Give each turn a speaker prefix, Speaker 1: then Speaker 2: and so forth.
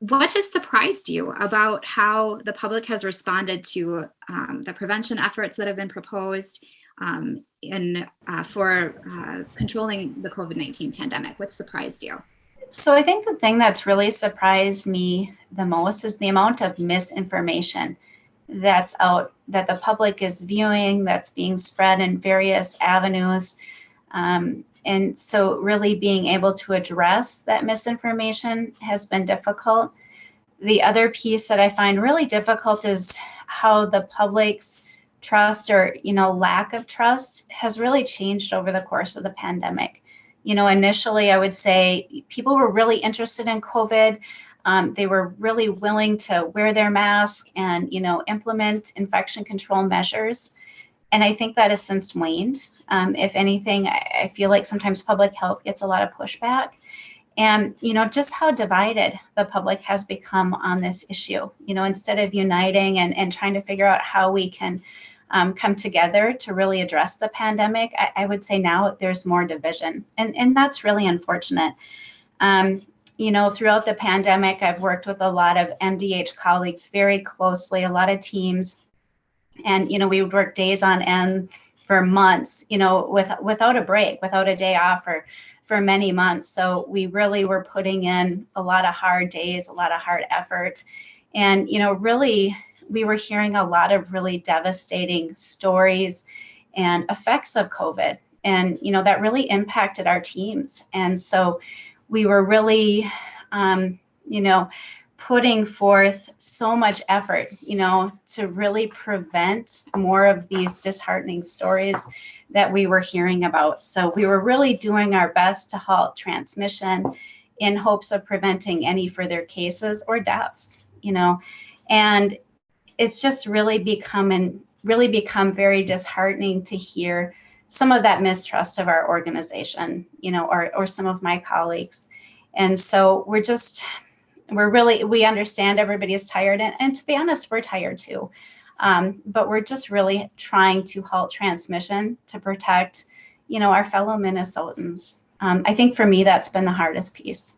Speaker 1: What has surprised you about how the public has responded to the prevention efforts that have been proposed for controlling the COVID-19 pandemic? What surprised you?
Speaker 2: So I think the thing that's really surprised me the most is the amount of misinformation that's out, that the public is viewing, that's being spread in various avenues. And so really being able to address that misinformation has been difficult. The other piece that I find really difficult is how the public's trust, or lack of trust, has really changed over the course of the pandemic. Initially, I would say people were really interested in COVID. They were really willing to wear their mask and implement infection control measures. And I think that has since waned. If anything, I feel like sometimes public health gets a lot of pushback. And, just how divided the public has become on this issue. Instead of uniting and trying to figure out how we can come together to really address the pandemic, I would say now there's more division. And that's really unfortunate. Throughout the pandemic, I've worked with a lot of MDH colleagues very closely, a lot of teams. And, we would work days on end for months, without a break, without a day off, or for many months. So we really were putting in a lot of hard days, a lot of hard effort. And, really, we were hearing a lot of really devastating stories and effects of COVID. And, that really impacted our teams. And so we were really, putting forth so much effort, to really prevent more of these disheartening stories that we were hearing about. So we were really doing our best to halt transmission in hopes of preventing any further cases or deaths, and it's just really become very disheartening to hear some of that mistrust of our organization, or some of my colleagues. And so we understand everybody is tired, and to be honest, we're tired too. But we're just really trying to halt transmission to protect, our fellow Minnesotans. I think for me, that's been the hardest piece.